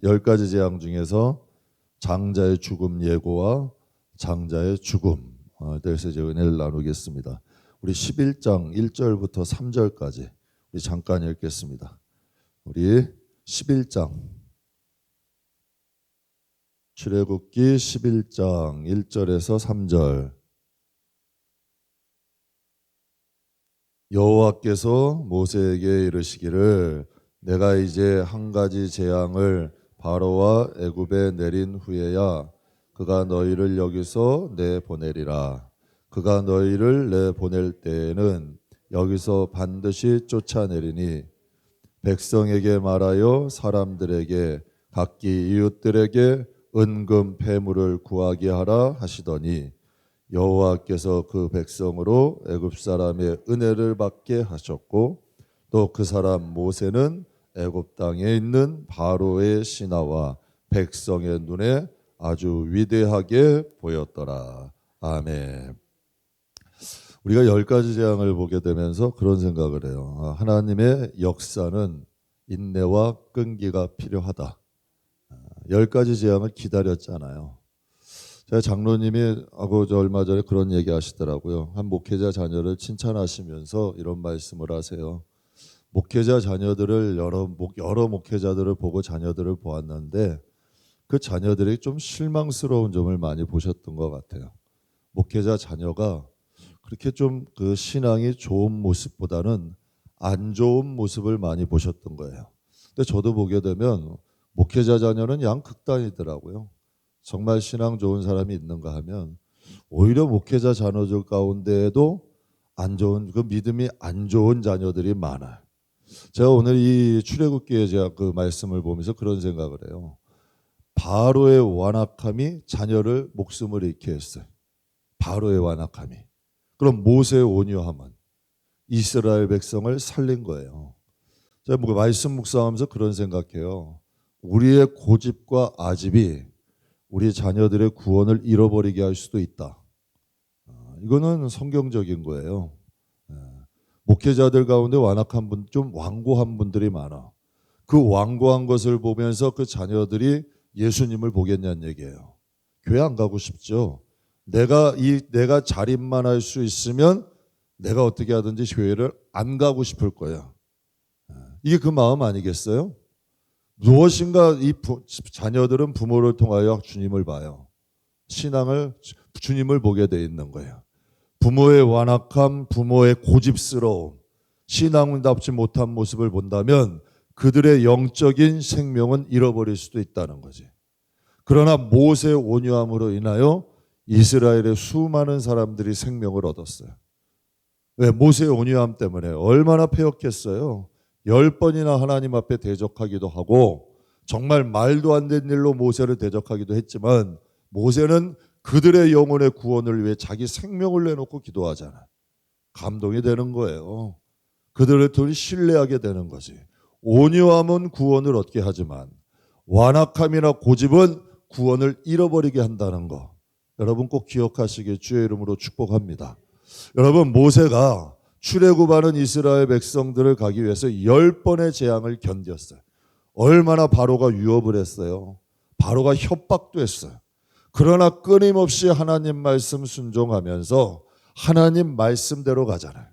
10가지 재앙 중에서 장자의 죽음 예고와 장자의 죽음 대해서 이제 은혜를 나누겠습니다. 우리 11장 1절부터 3절까지 우리 잠깐 읽겠습니다. 우리 11장 출애굽기 11장 1절에서 3절. 여호와께서 모세에게 이르시기를 내가 이제 한 가지 재앙을 바로와 애굽에 내린 후에야 그가 너희를 여기서 내보내리라. 그가 너희를 내보낼 때에는 여기서 반드시 쫓아내리니 백성에게 말하여 사람들에게 각기 이웃들에게 은금 패물을 구하게 하라 하시더니 여호와께서 그 백성으로 애굽 사람의 은혜를 받게 하셨고 또 그 사람 모세는 애굽 땅에 있는 바로의 신하와 백성의 눈에 아주 위대하게 보였더라. 아멘. 우리가 10가지 재앙을 보게 되면서 그런 생각을 해요. 하나님의 역사는 인내와 끈기가 필요하다. 10가지 재앙을 기다렸잖아요. 제가 장로님이 얼마 전에 그런 얘기 하시더라고요. 한 목회자 자녀를 칭찬하시면서 이런 말씀을 하세요. 목회자 자녀들을 여러 목회자들을 보고 자녀들을 보았는데 그 자녀들이 좀 실망스러운 점을 많이 보셨던 것 같아요. 목회자 자녀가 그렇게 좀 그 신앙이 좋은 모습보다는 안 좋은 모습을 많이 보셨던 거예요. 근데 저도 보게 되면 목회자 자녀는 양극단이더라고요. 정말 신앙 좋은 사람이 있는가 하면 오히려 목회자 자녀들 가운데에도 안 좋은 그 믿음이 안 좋은 자녀들이 많아요. 제가 오늘 이 출애굽기에 제가 그 말씀을 보면서 그런 생각을 해요. 바로의 완악함이 자녀를 목숨을 잃게 했어요. 바로의 완악함이. 그럼 모세의 온유함은 이스라엘 백성을 살린 거예요. 제가 말씀 묵상하면서 그런 생각해요. 우리의 고집과 아집이 우리 자녀들의 구원을 잃어버리게 할 수도 있다. 이거는 성경적인 거예요. 목회자들 가운데 완악한 분, 좀 완고한 분들이 많아. 그 완고한 것을 보면서 그 자녀들이 예수님을 보겠냐는 얘기예요. 교회 안 가고 싶죠. 내가 자립만 할 수 있으면 내가 어떻게 하든지 교회를 안 가고 싶을 거야. 이게 그 마음 아니겠어요? 무엇인가 이 자녀들은 부모를 통하여 주님을 봐요. 신앙을 주님을 보게 돼 있는 거예요. 부모의 완악함, 부모의 고집스러움, 신앙답지 못한 모습을 본다면 그들의 영적인 생명은 잃어버릴 수도 있다는 거지. 그러나 모세의 온유함으로 인하여 이스라엘의 수많은 사람들이 생명을 얻었어요. 왜? 모세의 온유함 때문에. 얼마나 패역했어요. 10번이나 하나님 앞에 대적하기도 하고 정말 말도 안 되는 일로 모세를 대적하기도 했지만 모세는 그들의 영혼의 구원을 위해 자기 생명을 내놓고 기도하잖아요. 감동이 되는 거예요. 그들을 더 신뢰하게 되는 거지. 온유함은 구원을 얻게 하지만 완악함이나 고집은 구원을 잃어버리게 한다는 거. 여러분 꼭 기억하시길 주의 이름으로 축복합니다. 여러분 모세가 출애굽하는 이스라엘 백성들을 가기 위해서 10번의 재앙을 견뎠어요. 얼마나 바로가 유업을 했어요. 바로가 협박도 했어요. 그러나 끊임없이 하나님 말씀 순종하면서 하나님 말씀대로 가잖아요.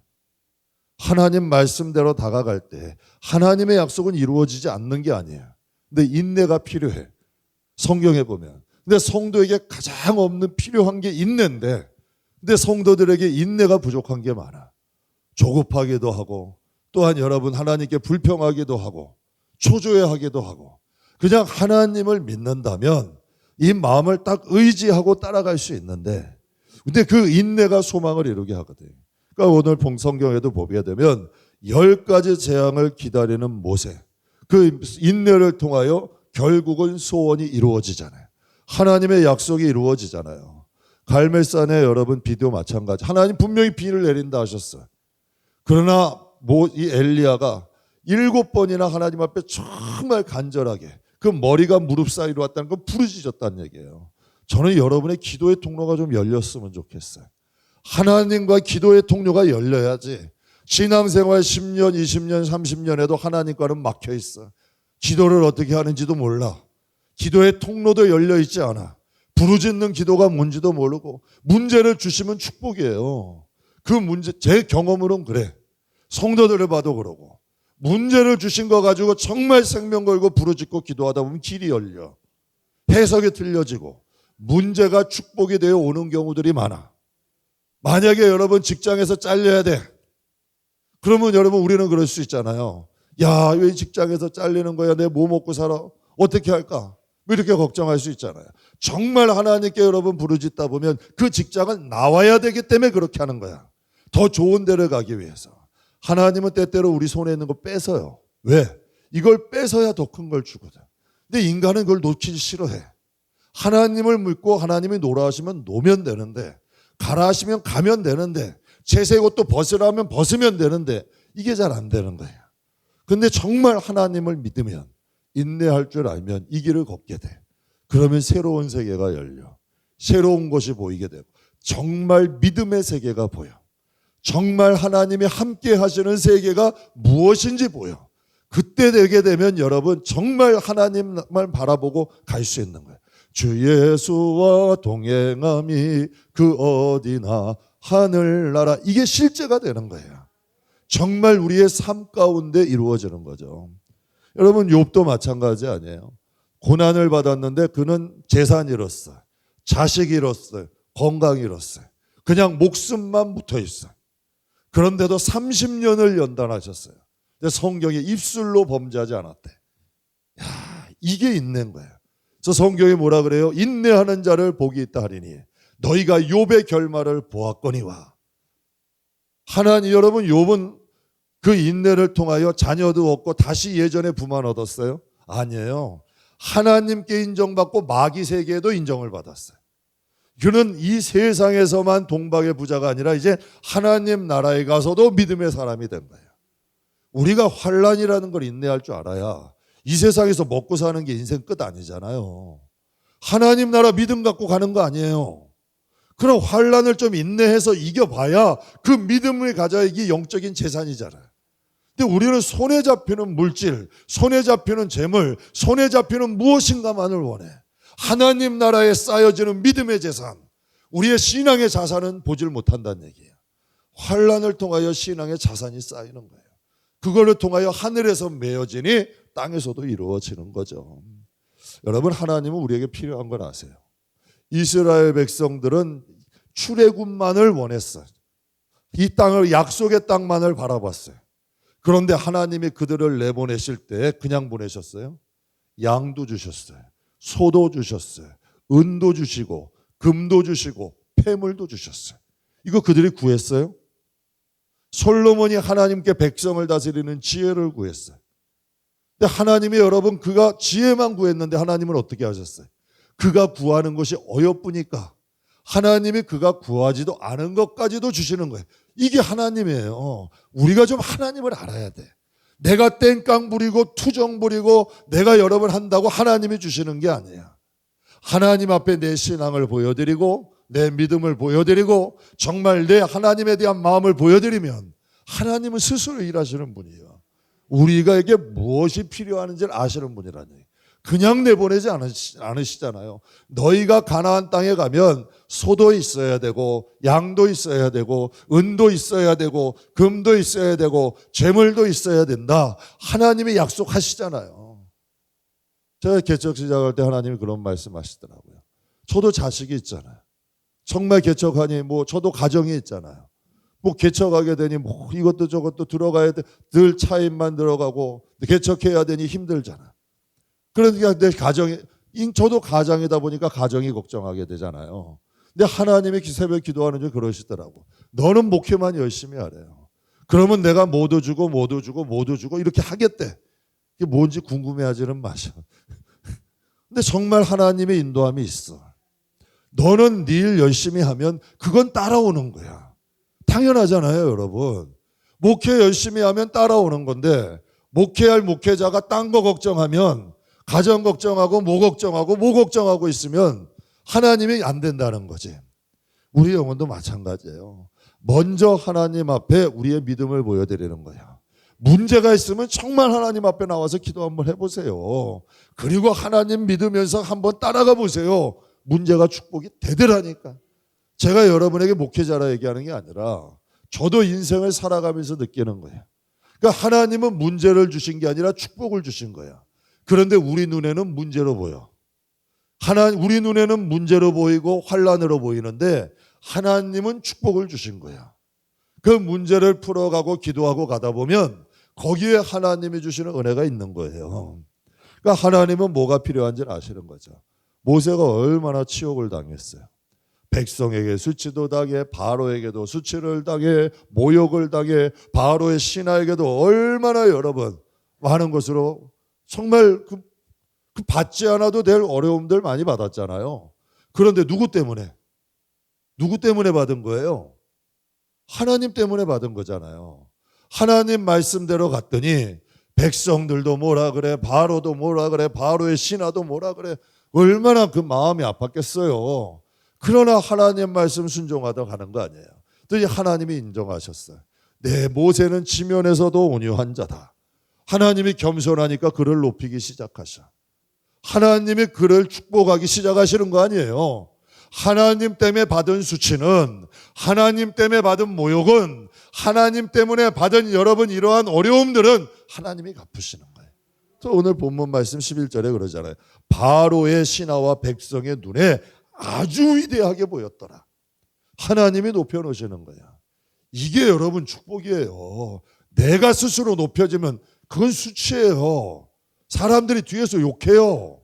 하나님 말씀대로 다가갈 때 하나님의 약속은 이루어지지 않는 게 아니에요. 근데 인내가 필요해. 성경에 보면. 근데 성도에게 가장 필요한 게 인내인데 근데 성도들에게 인내가 부족한 게 많아. 조급하기도 하고 또한 여러분 하나님께 불평하기도 하고 초조해하기도 하고 그냥 하나님을 믿는다면 이 마음을 딱 의지하고 따라갈 수 있는데 근데 그 인내가 소망을 이루게 하거든요. 그러니까 오늘 성경에도 보게 되면 10가지 재앙을 기다리는 모세 그 인내를 통하여 결국은 소원이 이루어지잖아요. 하나님의 약속이 이루어지잖아요. 갈멜산에 여러분 비도 마찬가지. 하나님 분명히 비를 내린다 하셨어요. 그러나 이 엘리야가 7번이나 하나님 앞에 정말 간절하게 그 머리가 무릎 사이로 왔다는 건 부르짖었다는 얘기예요. 저는 여러분의 기도의 통로가 좀 열렸으면 좋겠어요. 하나님과 기도의 통로가 열려야지 신앙생활 10년, 20년, 30년에도 하나님과는 막혀 있어. 기도를 어떻게 하는지도 몰라. 기도의 통로도 열려 있지 않아. 부르짖는 기도가 뭔지도 모르고 문제를 주시면 축복이에요. 그 문제, 제 경험으로는 그래. 성도들을 봐도 그러고 문제를 주신 거 가지고 정말 생명 걸고 부르짖고 기도하다 보면 길이 열려. 해석이 틀려지고 문제가 축복이 되어 오는 경우들이 많아. 만약에 여러분 직장에서 잘려야 돼. 그러면 여러분 우리는 그럴 수 있잖아요. 야, 왜 직장에서 잘리는 거야? 내 뭐 먹고 살아? 어떻게 할까? 이렇게 걱정할 수 있잖아요. 정말 하나님께 여러분 부르짖다 보면 그 직장은 나와야 되기 때문에 그렇게 하는 거야. 더 좋은 데를 가기 위해서. 하나님은 때때로 우리 손에 있는 거 뺏어요. 왜? 이걸 뺏어야 더 큰 걸 주거든. 근데 인간은 그걸 놓치기 싫어해. 하나님을 믿고 하나님이 노라 하시면 놓으면 되는데, 가라 하시면 가면 되는데, 제색 옷도 벗으라 하면 벗으면 되는데 이게 잘 안 되는 거예요. 근데 정말 하나님을 믿으면, 인내할 줄 알면 이 길을 걷게 돼. 그러면 새로운 세계가 열려. 새로운 것이 보이게 되고 정말 믿음의 세계가 보여. 정말 하나님이 함께 하시는 세계가 무엇인지 보여. 그때 되게 되면 여러분 정말 하나님만 바라보고 갈 수 있는 거예요. 주 예수와 동행함이 그 어디나 하늘나라. 이게 실제가 되는 거예요. 정말 우리의 삶 가운데 이루어지는 거죠. 여러분 욥도 마찬가지 아니에요. 고난을 받았는데 그는 재산 잃었어요. 자식 잃었어요. 건강 잃었어요. 그냥 목숨만 붙어 있어요. 그런데도 30년을 연단하셨어요. 근데 성경에 입술로 범죄하지 않았대. 야, 이게 인내인 거예요. 저 성경에 뭐라 그래요? 인내하는 자를 복이 있다 하리니 너희가 욥의 결말을 보았거니와. 하나님, 여러분 욥은 그 인내를 통하여 자녀도 얻고 다시 예전의 부만 얻었어요? 아니에요. 하나님께 인정받고 마귀 세계에도 인정을 받았어요. 그는 이 세상에서만 동방의 부자가 아니라 이제 하나님 나라에 가서도 믿음의 사람이 된 거예요. 우리가 환난이라는 걸 인내할 줄 알아야 이 세상에서 먹고 사는 게 인생 끝 아니잖아요. 하나님 나라 믿음 갖고 가는 거 아니에요. 그럼 환난을 좀 인내해서 이겨봐야 그 믿음을 가져야 이게 영적인 재산이잖아요. 근데 우리는 손에 잡히는 물질, 손에 잡히는 재물, 손에 잡히는 무엇인가만을 원해. 하나님 나라에 쌓여지는 믿음의 재산, 우리의 신앙의 자산은 보질 못한다는 얘기예요. 환난을 통하여 신앙의 자산이 쌓이는 거예요. 그걸로 통하여 하늘에서 메어지니 땅에서도 이루어지는 거죠. 여러분, 하나님은 우리에게 필요한 걸 아세요. 이스라엘 백성들은 출애굽만을 원했어요. 이 땅을, 약속의 땅만을 바라봤어요. 그런데 하나님이 그들을 내보내실 때 그냥 보내셨어요? 양도 주셨어요. 소도 주셨어요. 은도 주시고 금도 주시고 폐물도 주셨어요. 이거 그들이 구했어요? 솔로몬이 하나님께 백성을 다스리는 지혜를 구했어요. 근데 하나님이 여러분 그가 지혜만 구했는데 하나님은 어떻게 하셨어요? 그가 구하는 것이 어여쁘니까 하나님이 그가 구하지도 않은 것까지도 주시는 거예요. 이게 하나님이에요. 우리가 좀 하나님을 알아야 돼. 내가 땡깡 부리고 투정 부리고 내가 여러분 한다고 하나님이 주시는 게 아니야. 하나님 앞에 내 신앙을 보여드리고 내 믿음을 보여드리고 정말 내 하나님에 대한 마음을 보여드리면 하나님은 스스로 일하시는 분이에요. 우리가에게 무엇이 필요한지를 아시는 분이라니. 그냥 내보내지 않으시잖아요. 너희가 가나안 땅에 가면 소도 있어야 되고 양도 있어야 되고 은도 있어야 되고 금도 있어야 되고 재물도 있어야 된다. 하나님이 약속하시잖아요. 제가 개척 시작할 때 하나님이 그런 말씀하시더라고요. 저도 자식이 있잖아요. 정말 개척하니 저도 가정이 있잖아요. 개척하게 되니 이것도 저것도 들어가야 돼. 늘 차임만 들어가고 개척해야 되니 힘들잖아. 그러니까 내 가정이, 저도 가장이다 보니까 가정이 걱정하게 되잖아요. 근데 하나님이 새벽 기도하는 줄 그러시더라고. 너는 목회만 열심히 하래요. 그러면 내가 모두 주고 모두 주고 모두 주고 이렇게 하겠대. 이게 뭔지 궁금해하지는 마셔. 근데 정말 하나님의 인도함이 있어. 너는 네 일 열심히 하면 그건 따라오는 거야. 당연하잖아요, 여러분. 목회 열심히 하면 따라오는 건데 목회할 목회자가 딴 거 걱정하면 가정 걱정하고 뭐 걱정하고 있으면 하나님이 안 된다는 거지. 우리 영혼도 마찬가지예요. 먼저 하나님 앞에 우리의 믿음을 보여드리는 거야. 문제가 있으면 정말 하나님 앞에 나와서 기도 한번 해보세요. 그리고 하나님 믿으면서 한번 따라가 보세요. 문제가 축복이 되더라니까. 제가 여러분에게 목회자라 얘기하는 게 아니라 저도 인생을 살아가면서 느끼는 거예요. 그러니까 하나님은 문제를 주신 게 아니라 축복을 주신 거야. 그런데 우리 눈에는 문제로 보여. 우리 눈에는 문제로 보이고 환난으로 보이는데 하나님은 축복을 주신 거야. 그 문제를 풀어가고 기도하고 가다 보면 거기에 하나님이 주시는 은혜가 있는 거예요. 그러니까 하나님은 뭐가 필요한지를 아시는 거죠. 모세가 얼마나 치욕을 당했어요. 백성에게 수치도 당해, 바로에게도 수치를 당해, 모욕을 당해, 바로의 신하에게도 얼마나 여러분 많은 것으로 정말 그 받지 않아도 될 어려움들 많이 받았잖아요. 그런데 누구 때문에? 누구 때문에 받은 거예요? 하나님 때문에 받은 거잖아요. 하나님 말씀대로 갔더니 백성들도 뭐라 그래, 바로도 뭐라 그래, 바로의 신하도 뭐라 그래. 얼마나 그 마음이 아팠겠어요. 그러나 하나님 말씀 순종하다 가는 거 아니에요. 또 하나님이 인정하셨어요. 네, 모세는 지면에서도 온유한 자다. 하나님이 겸손하니까 그를 높이기 시작하셔. 하나님이 그를 축복하기 시작하시는 거 아니에요. 하나님 때문에 받은 수치는, 하나님 때문에 받은 모욕은, 하나님 때문에 받은 여러분 이러한 어려움들은 하나님이 갚으시는 거예요. 또 오늘 본문 말씀 11절에 그러잖아요. 바로의 신하와 백성의 눈에 아주 위대하게 보였더라. 하나님이 높여놓으시는 거야. 이게 여러분 축복이에요. 내가 스스로 높여지면 그건 수치예요. 사람들이 뒤에서 욕해요.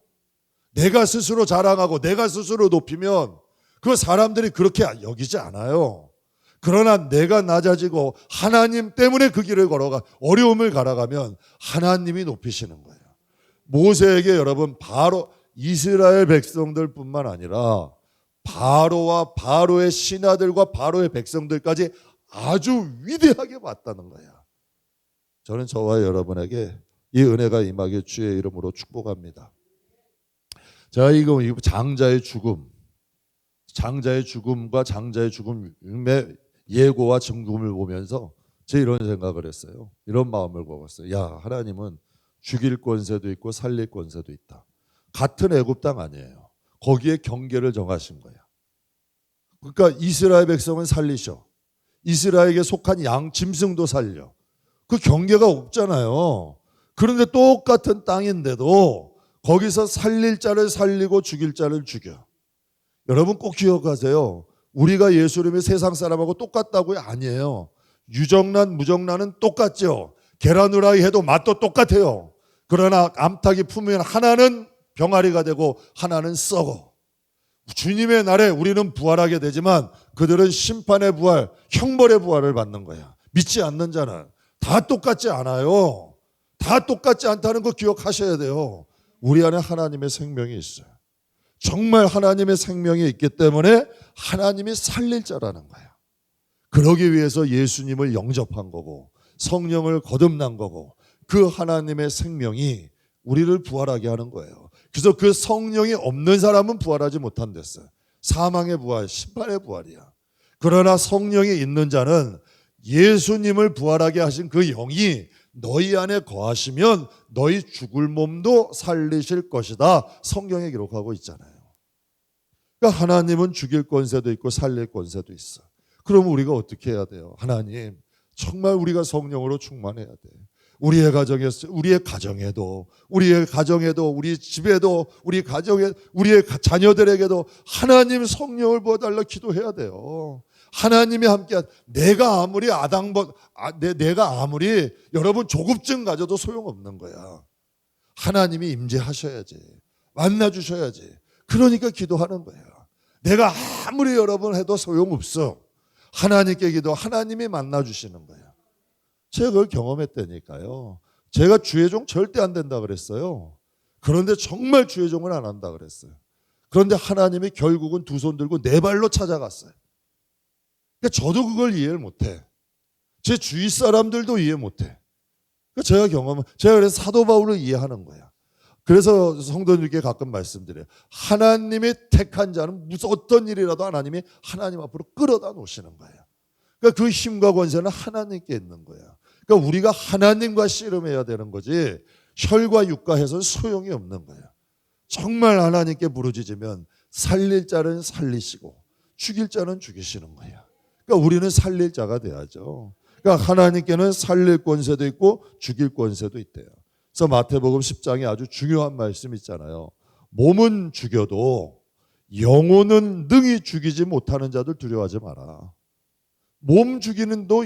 내가 스스로 자랑하고 내가 스스로 높이면 그 사람들이 그렇게 여기지 않아요. 그러나 내가 낮아지고 하나님 때문에 그 길을 걸어가 어려움을 갈아가면 하나님이 높이시는 거예요. 모세에게 여러분 바로 이스라엘 백성들뿐만 아니라 바로와 바로의 신하들과 바로의 백성들까지 아주 위대하게 봤다는 거야. 저는 저와 여러분에게 이 은혜가 임하게 주의 이름으로 축복합니다. 자, 이거 장자의 죽음과 장자의 죽음의 예고와 증거를 보면서 제 이런 생각을 했어요. 이런 마음을 먹었어요. 야, 하나님은 죽일 권세도 있고 살릴 권세도 있다. 같은 애굽 땅 아니에요. 거기에 경계를 정하신 거야. 그러니까 이스라엘 백성은 살리셔. 이스라엘에게 속한 양 짐승도 살려. 그 경계가 없잖아요. 그런데 똑같은 땅인데도 거기서 살릴 자를 살리고 죽일 자를 죽여. 여러분 꼭 기억하세요. 우리가 예수님이 세상 사람하고 똑같다고요? 아니에요. 유정란, 무정란은 똑같죠. 계란 후라이 해도 맛도 똑같아요. 그러나 암탉이 품으면 하나는 병아리가 되고 하나는 썩어. 주님의 날에 우리는 부활하게 되지만 그들은 심판의 부활, 형벌의 부활을 받는 거야. 믿지 않는 자는 다 똑같지 않아요. 다 똑같지 않다는 거 기억하셔야 돼요. 우리 안에 하나님의 생명이 있어요. 정말 하나님의 생명이 있기 때문에 하나님이 살릴 자라는 거야. 그러기 위해서 예수님을 영접한 거고 성령을 거듭난 거고 그 하나님의 생명이 우리를 부활하게 하는 거예요. 그래서 그 성령이 없는 사람은 부활하지 못한댔어요. 사망의 부활, 심판의 부활이야. 그러나 성령이 있는 자는 예수님을 부활하게 하신 그 영이 너희 안에 거하시면 너희 죽을 몸도 살리실 것이다. 성경에 기록하고 있잖아요. 그러니까 하나님은 죽일 권세도 있고 살릴 권세도 있어. 그럼 우리가 어떻게 해야 돼요? 하나님, 정말 우리가 성령으로 충만해야 돼. 우리의 가정에도, 우리 집에도, 우리의 자녀들에게도 하나님 성령을 부어달라 기도해야 돼요. 하나님이 함께, 내가 아무리 여러분 조급증 가져도 소용없는 거야. 하나님이 임재하셔야지. 만나주셔야지. 그러니까 기도하는 거예요. 내가 아무리 여러분 해도 소용없어. 하나님께 기도, 하나님이 만나주시는 거예요. 제가 그걸 경험했다니까요. 제가 주의종 절대 안 된다 그랬어요. 그런데 정말 주의종을 안 한다 그랬어요. 그런데 하나님이 결국은 두 손 들고 네 발로 찾아갔어요. 그러니까 저도 그걸 이해를 못해. 제 주위 사람들도 이해 못해. 그러니까 제가 그래서 사도 바울을 이해하는 거야. 그래서 성도님께 가끔 말씀드려요. 하나님이 택한 자는 무슨 어떤 일이라도 하나님 앞으로 끌어다 놓으시는 거예요. 그러니까 그 힘과 권세는 하나님께 있는 거야. 그러니까 우리가 하나님과 씨름해야 되는 거지 혈과 육과 해서는 소용이 없는 거예요. 정말 하나님께 부르짖으면 살릴 자는 살리시고 죽일 자는 죽이시는 거예요. 그러니까 우리는 살릴 자가 돼야죠. 그러니까 하나님께는 살릴 권세도 있고 죽일 권세도 있대요. 그래서 마태복음 10장에 아주 중요한 말씀 있잖아요. 몸은 죽여도 영혼은 능히 죽이지 못하는 자들 두려워하지 마라. 몸 죽이는도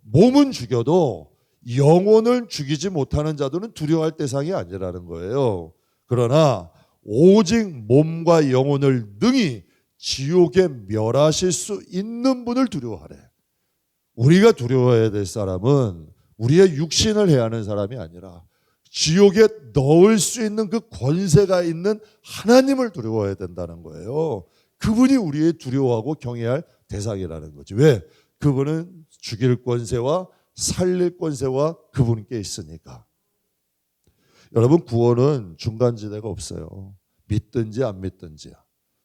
몸은 죽여도 영혼을 죽이지 못하는 자들은 두려워할 대상이 아니라는 거예요. 그러나 오직 몸과 영혼을 능히 지옥에 멸하실 수 있는 분을 두려워하래. 우리가 두려워해야 될 사람은 우리의 육신을 해야 하는 사람이 아니라 지옥에 넣을 수 있는 그 권세가 있는 하나님을 두려워해야 된다는 거예요. 그분이 우리의 두려워하고 경외할 대상이라는 거지. 왜? 그분은 죽일 권세와 살릴 권세와 그분께 있으니까. 여러분, 구원은 중간지대가 없어요. 믿든지 안 믿든지야.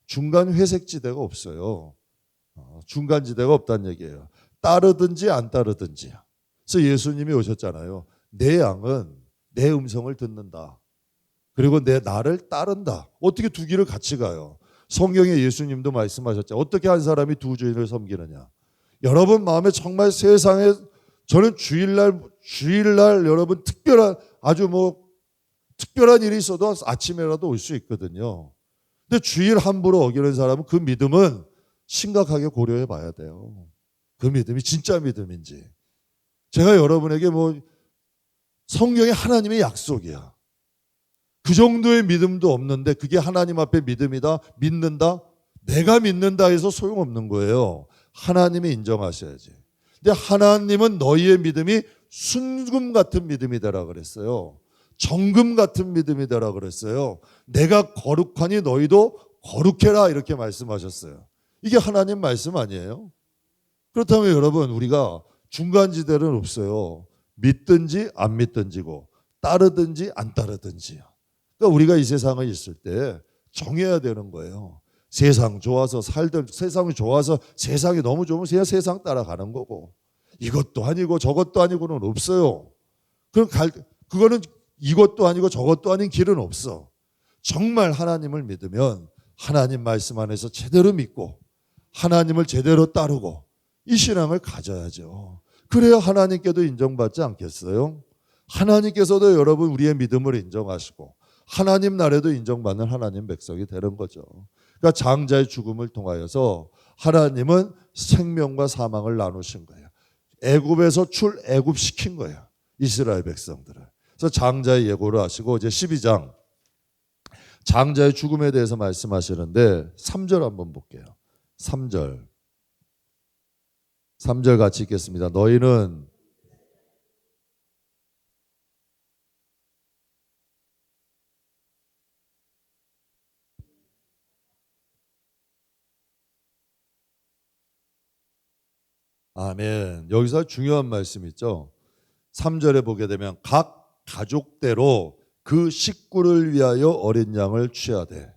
중간 회색지대가 없어요. 중간지대가 없다는 얘기예요. 따르든지 안 따르든지야. 그래서 예수님이 오셨잖아요. 내 양은 내 음성을 듣는다. 그리고 나를 따른다. 어떻게 두 길을 같이 가요? 성경에 예수님도 말씀하셨죠. 어떻게 한 사람이 두 주인을 섬기느냐. 여러분 마음에 정말 세상에 저는 주일날 여러분 아주 특별한 일이 있어도 아침에라도 올 수 있거든요. 근데 주일 함부로 어기는 사람은 그 믿음은 심각하게 고려해 봐야 돼요. 그 믿음이 진짜 믿음인지. 제가 여러분에게 성경이 하나님의 약속이야. 그 정도의 믿음도 없는데 그게 하나님 앞에 믿음이다, 믿는다, 내가 믿는다 해서 소용없는 거예요. 하나님이 인정하셔야지. 근데 하나님은 너희의 믿음이 순금 같은 믿음이 되라 그랬어요. 정금 같은 믿음이 되라 그랬어요. 내가 거룩하니 너희도 거룩해라 이렇게 말씀하셨어요. 이게 하나님 말씀 아니에요? 그렇다면 여러분 우리가 중간지대는 없어요. 믿든지 안 믿든지고 따르든지 안 따르든지요. 그러니까 우리가 이 세상에 있을 때 정해야 되는 거예요. 세상이 좋아서 세상이 너무 좋으면 그냥 세상 따라가는 거고 이것도 아니고 저것도 아니고는 없어요. 그거는 이것도 아니고 저것도 아닌 길은 없어. 정말 하나님을 믿으면 하나님 말씀 안에서 제대로 믿고 하나님을 제대로 따르고 이 신앙을 가져야죠. 그래야 하나님께도 인정받지 않겠어요? 하나님께서도 여러분 우리의 믿음을 인정하시고 하나님 나라에도 인정받는 하나님 백성이 되는 거죠. 그러니까 장자의 죽음을 통하여서 하나님은 생명과 사망을 나누신 거예요. 애굽에서 출애굽시킨 거예요. 이스라엘 백성들을. 그래서 장자의 예고를 하시고 이제 12장 장자의 죽음에 대해서 말씀하시는데 3절 한번 볼게요. 3절 같이 읽겠습니다. 너희는 아멘. 여기서 중요한 말씀 있죠. 3절에 보게 되면 각 가족대로 그 식구를 위하여 어린 양을 취하되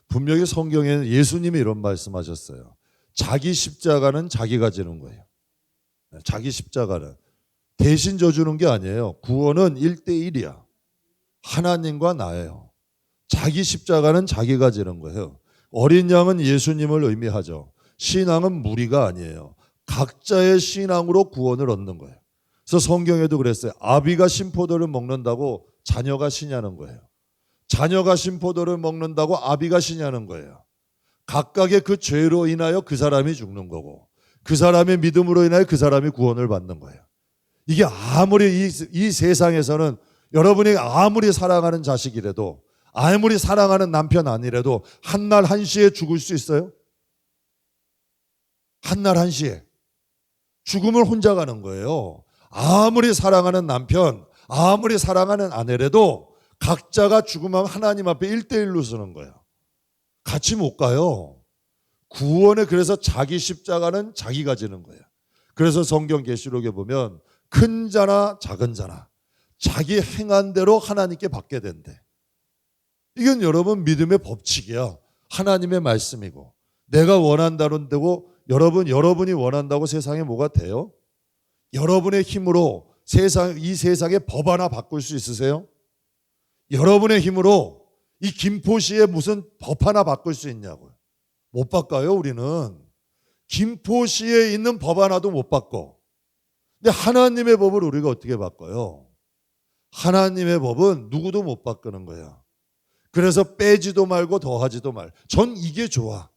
분명히 성경에는 예수님이 이런 말씀하셨어요. 자기 십자가는 자기가 지는 거예요. 자기 십자가는 대신 져주는 게 아니에요. 구원은 1대1이야. 하나님과 나예요. 자기 십자가는 자기가 지는 거예요. 어린 양은 예수님을 의미하죠. 신앙은 무리가 아니에요. 각자의 신앙으로 구원을 얻는 거예요. 그래서 성경에도 그랬어요. 아비가 신포도를 먹는다고 자녀가 쉬냐는 거예요. 자녀가 신포도를 먹는다고 아비가 쉬냐는 거예요. 각각의 그 죄로 인하여 그 사람이 죽는 거고 그 사람의 믿음으로 인하여 그 사람이 구원을 받는 거예요. 이게 아무리 이 세상에서는 여러분이 아무리 사랑하는 자식이라도 아무리 사랑하는 남편 아니라도 한날 한시에 죽을 수 있어요? 한날 한시에 죽음을 혼자 가는 거예요. 아무리 사랑하는 남편, 아무리 사랑하는 아내라도 각자가 죽음하면 하나님 앞에 1대1로 서는 거예요. 같이 못 가요. 구원에 그래서 자기 십자가는 자기가 지는 거예요. 그래서 성경 계시록에 보면 큰 자나 작은 자나 자기 행한 대로 하나님께 받게 된대. 이건 여러분 믿음의 법칙이야. 하나님의 말씀이고 내가 원한다는 데고 여러분이 원한다고 세상에 뭐가 돼요? 여러분의 힘으로 이 세상의 법 하나 바꿀 수 있으세요? 여러분의 힘으로 이 김포시에 무슨 법 하나 바꿀 수 있냐고요. 못 바꿔요, 우리는. 김포시에 있는 법 하나도 못 바꿔. 근데 하나님의 법을 우리가 어떻게 바꿔요? 하나님의 법은 누구도 못 바꾸는 거야. 그래서 빼지도 말고 더하지도 말. 전 이게 좋아.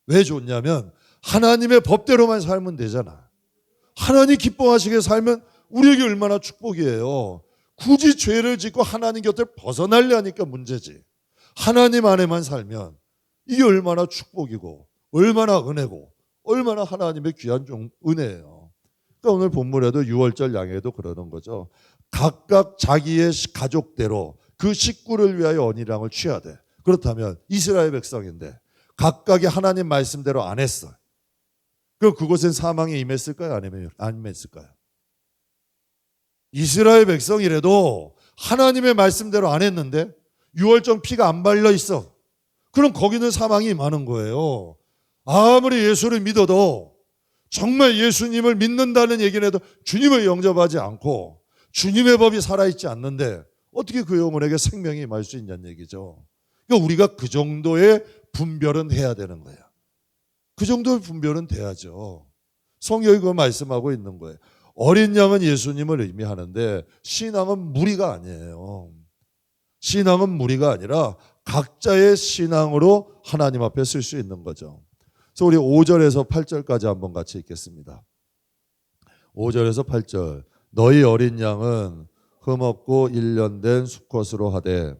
왜 좋냐면 하나님의 법대로만 살면 되잖아. 하나님 기뻐하시게 살면 우리에게 얼마나 축복이에요. 굳이 죄를 짓고 하나님 곁을 벗어나려니까 문제지. 하나님 안에만 살면 이게 얼마나 축복이고 얼마나 은혜고 얼마나 하나님의 귀한 은혜예요. 그러니까 오늘 본문에도 유월절 양에도 그러는 거죠. 각각 자기의 가족대로 그 식구를 위하여 언이랑을 취해야 돼. 그렇다면 이스라엘 백성인데 각각의 하나님 말씀대로 안 했어. 그럼 그곳엔 사망이 임했을까요? 안 임했을까요? 이스라엘 백성이라도 하나님의 말씀대로 안 했는데 유월절 피가 안 발려 있어. 그럼 거기는 사망이 임하는 거예요. 아무리 예수를 믿어도 정말 예수님을 믿는다는 얘기는 해도 주님을 영접하지 않고 주님의 법이 살아있지 않는데 어떻게 그 영혼에게 생명이 임할 수 있냐는 얘기죠. 그러니까 우리가 그 정도의 분별은 해야 되는 거예요. 그 정도의 분별은 돼야죠. 성경이 그거 말씀하고 있는 거예요. 어린 양은 예수님을 의미하는데 신앙은 무리가 아니에요. 신앙은 무리가 아니라 각자의 신앙으로 하나님 앞에 쓸 수 있는 거죠. 그래서 우리 5절에서 8절까지 한번 같이 읽겠습니다. 5절에서 8절. 너희 어린 양은 흠없고 1년 된 수컷으로 하되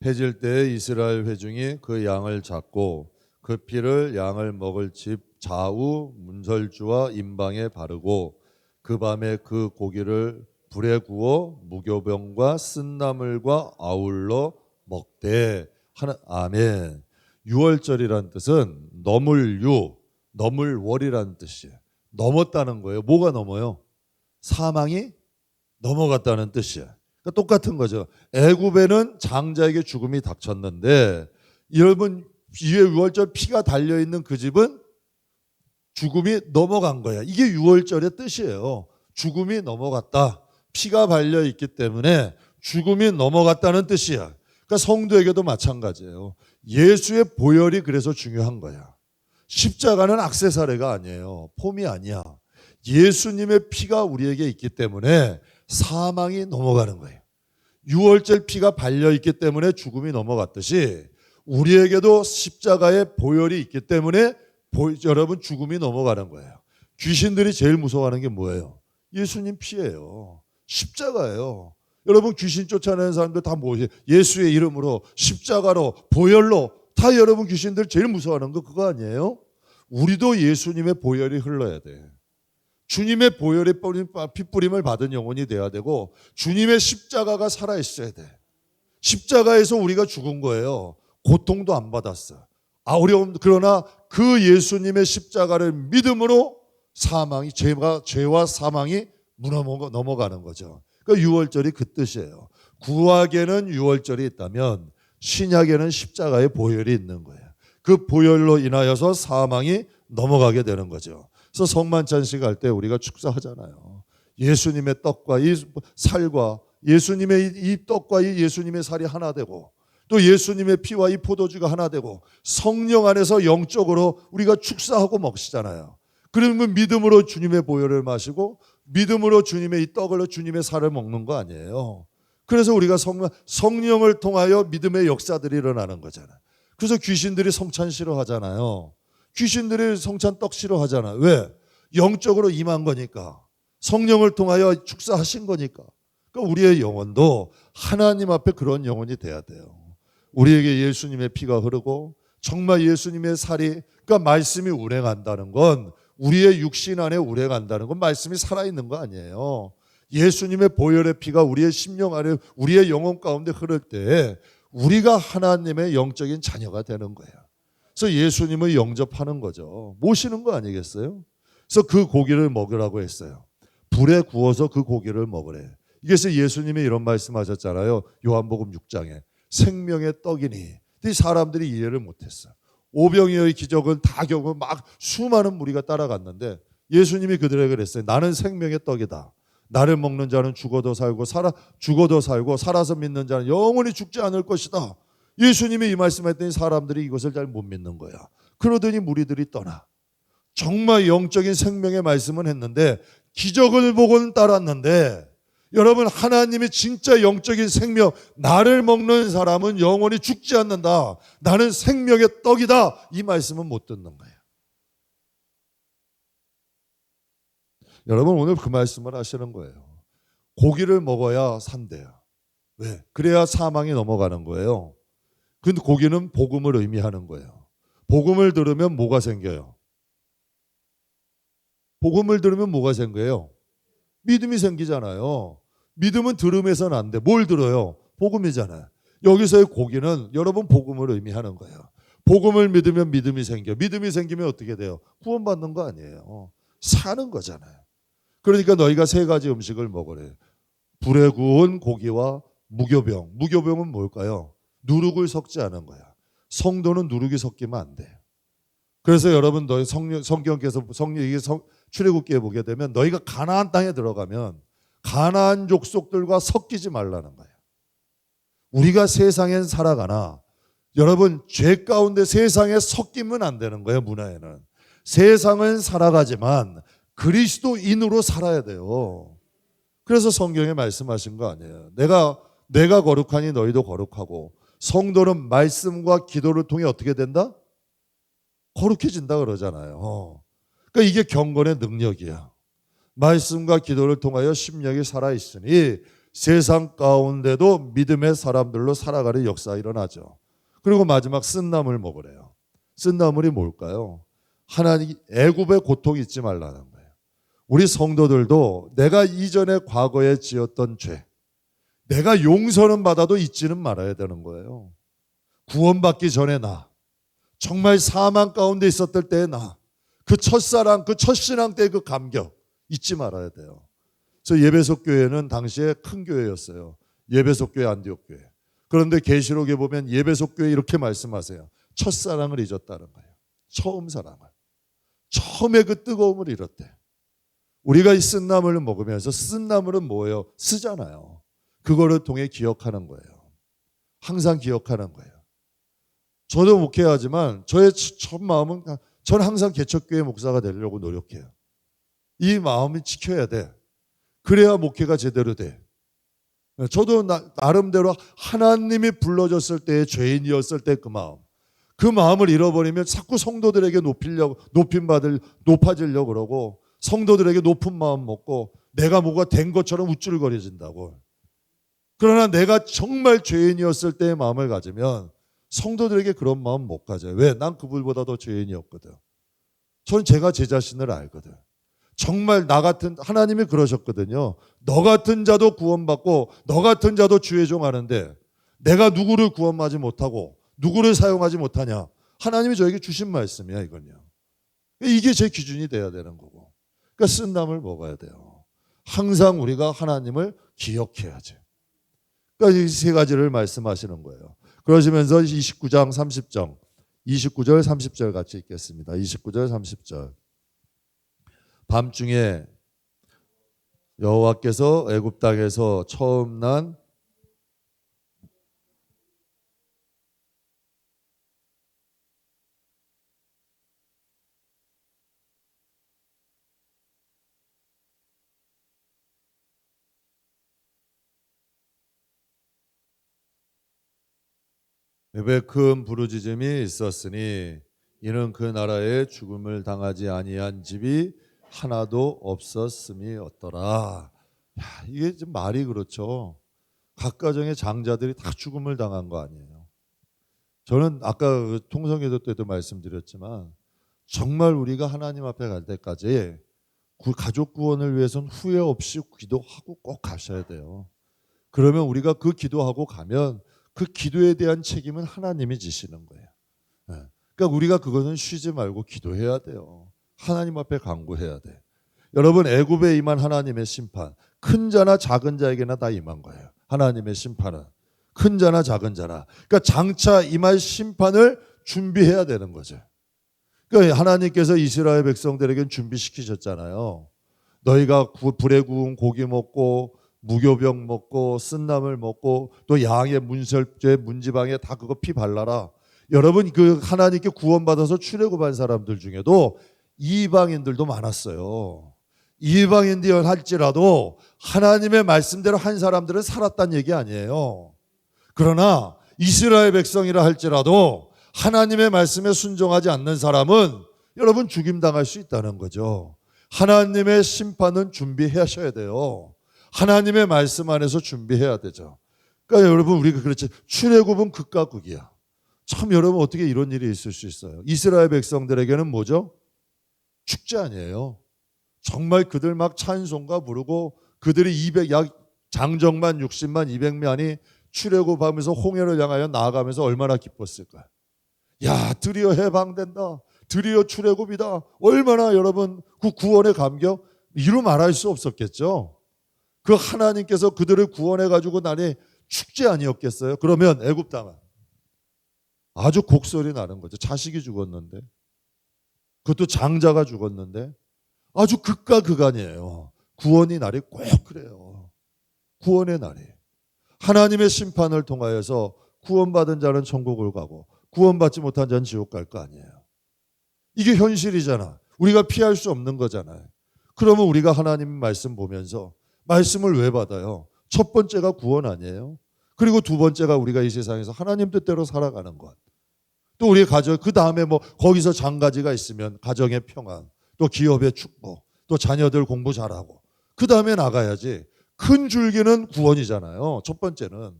해질 때에 이스라엘 회중이 그 양을 잡고 그 피를 양을 먹을 집 좌우 문설주와 임방에 바르고 그 밤에 그 고기를 불에 구워 무교병과 쓴나물과 아울러 먹되 아멘. 유월절이란 뜻은 넘을월이라는 뜻이에요. 넘었다는 거예요. 뭐가 넘어요? 사망이 넘어갔다는 뜻이에요. 그러니까 똑같은 거죠. 애굽에는 장자에게 죽음이 닥쳤는데 여러분 위에 유월절 피가 달려있는 그 집은 죽음이 넘어간 거야. 이게 유월절의 뜻이에요. 죽음이 넘어갔다. 피가 발려있기 때문에 죽음이 넘어갔다는 뜻이야. 그러니까 성도에게도 마찬가지예요. 예수의 보혈이 그래서 중요한 거야. 십자가는 액세서리가 아니에요. 폼이 아니야. 예수님의 피가 우리에게 있기 때문에 사망이 넘어가는 거예요. 유월절 피가 발려있기 때문에 죽음이 넘어갔듯이 우리에게도 십자가의 보혈이 있기 때문에 여러분 죽음이 넘어가는 거예요. 귀신들이 제일 무서워하는 게 뭐예요? 예수님 피예요. 십자가예요. 여러분 귀신 쫓아내는 사람들 다 뭐예요? 예수의 이름으로 십자가로 보혈로 다 여러분 귀신들 제일 무서워하는 거 그거 아니에요? 우리도 예수님의 보혈이 흘러야 돼. 주님의 보혈의 핏뿌림을 받은 영혼이 돼야 되고 주님의 십자가가 살아있어야 돼. 십자가에서 우리가 죽은 거예요. 고통도 안 받았어. 그러나 그 예수님의 십자가를 믿음으로 죄와 사망이 넘어가는 거죠. 그러니까 유월절이 그 뜻이에요. 구약에는 유월절이 있다면 신약에는 십자가의 보혈이 있는 거예요. 그 보혈로 인하여서 사망이 넘어가게 되는 거죠. 그래서 성만찬식 할 때 우리가 축사하잖아요. 예수님의 떡과 이 살과 예수님의 이 떡과 이 예수님의 살이 하나 되고 또 예수님의 피와 이 포도주가 하나 되고 성령 안에서 영적으로 우리가 축사하고 먹시잖아요. 그러면 믿음으로 주님의 보혈을 마시고 믿음으로 주님의 이 떡을 주님의 살을 먹는 거 아니에요. 그래서 우리가 성령을 통하여 믿음의 역사들이 일어나는 거잖아요. 그래서 귀신들이 성찬 싫어하잖아요. 귀신들이 성찬 떡 싫어하잖아요. 왜? 영적으로 임한 거니까. 성령을 통하여 축사하신 거니까. 그러니까 우리의 영혼도 하나님 앞에 그런 영혼이 돼야 돼요. 우리에게 예수님의 피가 흐르고 정말 예수님의 살이 그러니까 말씀이 운행한다는 건 우리의 육신 안에 운행한다는 건 말씀이 살아있는 거 아니에요. 예수님의 보혈의 피가 우리의 심령 안에 우리의 영혼 가운데 흐를 때 우리가 하나님의 영적인 자녀가 되는 거예요. 그래서 예수님을 영접하는 거죠. 모시는 거 아니겠어요? 그래서 그 고기를 먹으라고 했어요. 불에 구워서 그 고기를 먹으래. 이게서 예수님이 이런 말씀하셨잖아요. 요한복음 6장에 생명의 떡이니. 근데 사람들이 이해를 못했어요. 오병이어의 기적은 다 겪고 막 수많은 무리가 따라갔는데 예수님이 그들에게 그랬어요. 나는 생명의 떡이다. 나를 먹는 자는 죽어도 살고 살아서 믿는 자는 영원히 죽지 않을 것이다. 예수님이 이 말씀했더니 사람들이 이것을 잘 못 믿는 거야. 그러더니 무리들이 떠나. 정말 영적인 생명의 말씀은 했는데 기적을 보고는 따랐는데 여러분 하나님이 진짜 영적인 생명 나를 먹는 사람은 영원히 죽지 않는다. 나는 생명의 떡이다. 이 말씀은 못 듣는 거예요. 여러분 오늘 그 말씀을 하시는 거예요. 고기를 먹어야 산대요. 왜? 그래야 사망이 넘어가는 거예요. 근데 고기는 복음을 의미하는 거예요. 복음을 들으면 뭐가 생겨요? 복음을 들으면 뭐가 생겨요? 믿음이 생기잖아요. 믿음은 들음에서는 안 돼. 뭘 들어요? 복음이잖아요. 여기서의 고기는 여러분 복음을 의미하는 거예요. 복음을 믿으면 믿음이 생겨. 믿음이 생기면 어떻게 돼요? 구원받는 거 아니에요. 사는 거잖아요. 그러니까 너희가 세 가지 음식을 먹으래. 불에 구운 고기와 무교병. 무교병은 뭘까요? 누룩을 섞지 않은 거야. 성도는 누룩이 섞이면 안 돼요. 그래서 여러분 너희 성경께서 출애굽기에 보게 되면 너희가 가나안 땅에 들어가면 가나안 족속들과 섞이지 말라는 거예요. 우리가 세상엔 살아가나 여러분 죄 가운데 세상에 섞이면 안 되는 거예요. 문화에는. 세상은 살아가지만 그리스도인으로 살아야 돼요. 그래서 성경에 말씀하신 거 아니에요. 내가 거룩하니 너희도 거룩하고 성도는 말씀과 기도를 통해 어떻게 된다? 거룩해진다 그러잖아요. 그러니까 이게 경건의 능력이야. 말씀과 기도를 통하여 심령이 살아있으니 세상 가운데도 믿음의 사람들로 살아가는 역사가 일어나죠. 그리고 마지막 쓴나물 먹으래요. 쓴나물이 뭘까요? 하나님 애굽의 고통이 잊지 말라는 거예요. 우리 성도들도 내가 이전에 과거에 지었던 죄, 내가 용서는 받아도 잊지는 말아야 되는 거예요. 구원받기 전에 나, 정말 사망 가운데 있었을 때의 나, 그 첫사랑, 그 첫신앙 때의 그 감격 잊지 말아야 돼요. 그래서 예배석 교회는 당시에 큰 교회였어요. 예배석 교회, 안디옥 교회. 그런데 계시록에 보면 예배석 교회 이렇게 말씀하세요. 첫사랑을 잊었다는 거예요. 처음 사랑을. 처음에 그 뜨거움을 잃었대. 우리가 이 쓴나물을 먹으면서 쓴나물은 뭐예요? 쓰잖아요. 그거를 통해 기억하는 거예요. 항상 기억하는 거예요. 저도 목회하지만 저의 첫 마음은 저는 항상 개척교회 목사가 되려고 노력해요. 이 마음이 지켜야 돼. 그래야 목회가 제대로 돼. 저도 나름대로 하나님이 불러줬을 때의 죄인이었을 때 그 마음을 잃어버리면 자꾸 성도들에게 높아지려고 그러고 성도들에게 높은 마음 먹고 내가 뭐가 된 것처럼 우쭐거려진다고. 그러나 내가 정말 죄인이었을 때의 마음을 가지면 성도들에게 그런 마음 못 가져요. 왜? 난 그들보다 더 죄인이었거든. 저는 제가 제 자신을 알거든. 정말 나 같은 하나님이 그러셨거든요. 너 같은 자도 구원받고 너 같은 자도 주의 종하는데 내가 누구를 구원하지 못하고 누구를 사용하지 못하냐. 하나님이 저에게 주신 말씀이야 이건요. 이게 제 기준이 돼야 되는 거고. 그러니까 쓴나물 먹어야 돼요. 항상 우리가 하나님을 기억해야지. 그러니까 이 세 가지를 말씀하시는 거예요. 그러시면서 29장 30절, 29절 30절 같이 읽겠습니다. 29절 30절. 밤중에 여호와께서 애굽 땅에서 처음 난 입에 큰 부르짖음이 있었으니 이는 그 나라에 죽음을 당하지 아니한 집이 하나도 없었음이 어떠라. 이게 좀 말이 그렇죠. 각 가정의 장자들이 다 죽음을 당한 거 아니에요. 저는 아까 통성기도 때도 말씀드렸지만 정말 우리가 하나님 앞에 갈 때까지 가족 구원을 위해서는 후회 없이 기도하고 꼭 가셔야 돼요. 그러면 우리가 그 기도하고 가면 그 기도에 대한 책임은 하나님이 지시는 거예요. 그러니까 우리가 그거는 쉬지 말고 기도해야 돼요. 하나님 앞에 간구해야 돼. 여러분 애굽에 임한 하나님의 심판, 큰 자나 작은 자에게나 다 임한 거예요. 하나님의 심판은 큰 자나 작은 자나. 그러니까 장차 임할 심판을 준비해야 되는 거죠. 그러니까 하나님께서 이스라엘 백성들에게는 준비시키셨잖아요. 너희가 불에 구운 고기 먹고 무교병 먹고 쓴나물 먹고 또 양의 문설주에 문지방에 다 그거 피 발라라. 여러분 그 하나님께 구원받아서 출애굽한 사람들 중에도 이방인들도 많았어요. 이방인들 할지라도 하나님의 말씀대로 한 사람들은 살았다는 얘기 아니에요. 그러나 이스라엘 백성이라 할지라도 하나님의 말씀에 순종하지 않는 사람은 여러분 죽임당할 수 있다는 거죠. 하나님의 심판은 준비하셔야 돼요. 하나님의 말씀 안에서 준비해야 되죠. 그러니까 여러분 우리가 그렇지 출애굽은 극과 극이야. 참 여러분 어떻게 이런 일이 있을 수 있어요. 이스라엘 백성들에게는 뭐죠? 축제 아니에요. 정말 그들 막 찬송가 부르고 그들이 장정만 60만 200만이 출애굽하면서 홍해를 향하여 나아가면서 얼마나 기뻤을까. 야 드디어 해방된다. 드디어 출애굽이다. 얼마나 여러분 그 구원의 감격 이루 말할 수 없었겠죠. 그 하나님께서 그들을 구원해가지고 나니 축제 아니었겠어요. 그러면 애굽 땅은 아주 곡소리 나는 거죠. 자식이 죽었는데 그것도 장자가 죽었는데 아주 극과 극아니에요. 구원의 날이 꼭 그래요. 구원의 날이 하나님의 심판을 통하여서 구원받은 자는 천국을 가고 구원받지 못한 자는 지옥 갈 거 아니에요. 이게 현실이잖아. 우리가 피할 수 없는 거잖아요. 그러면 우리가 하나님 말씀 보면서 말씀을 왜 받아요? 첫 번째가 구원 아니에요? 그리고 두 번째가 우리가 이 세상에서 하나님 뜻대로 살아가는 것. 또 우리의 가정, 그 다음에 뭐 거기서 장가지가 있으면 가정의 평안, 또 기업의 축복, 또 자녀들 공부 잘하고 그 다음에 나가야지. 큰 줄기는 구원이잖아요. 첫 번째는.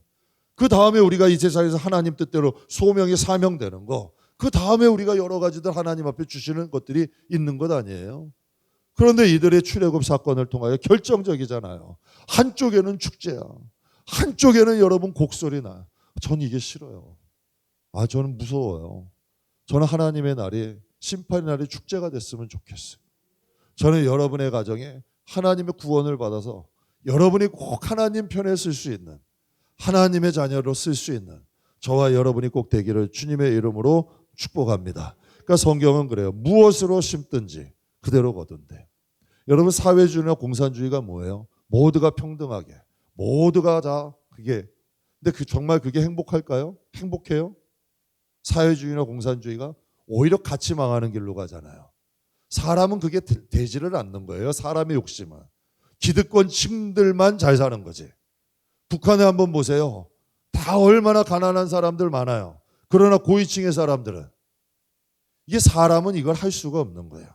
그 다음에 우리가 이 세상에서 하나님 뜻대로 소명이 사명되는 거. 그 다음에 우리가 여러 가지들 하나님 앞에 주시는 것들이 있는 것 아니에요. 그런데 이들의 출애굽 사건을 통하여 결정적이잖아요. 한쪽에는 축제야. 한쪽에는 여러분 곡소리 나. 전 이게 싫어요. 저는 무서워요. 저는 하나님의 날이 심판의 날이 축제가 됐으면 좋겠어요. 저는 여러분의 가정에 하나님의 구원을 받아서 여러분이 꼭 하나님 편에 쓸 수 있는 하나님의 자녀로 쓸 수 있는 저와 여러분이 꼭 되기를 주님의 이름으로 축복합니다. 그러니까 성경은 그래요. 무엇으로 심든지 그대로 거둔대. 여러분 사회주의나 공산주의가 뭐예요? 모두가 평등하게 모두가 다 그게 근데 정말 그게 행복할까요? 행복해요? 사회주의나 공산주의가 오히려 같이 망하는 길로 가잖아요. 사람은 그게 되지를 않는 거예요. 사람의 욕심은. 기득권층들만 잘 사는 거지. 북한에 한번 보세요. 다 얼마나 가난한 사람들 많아요. 그러나 고위층의 사람들은 이게 사람은 이걸 할 수가 없는 거예요.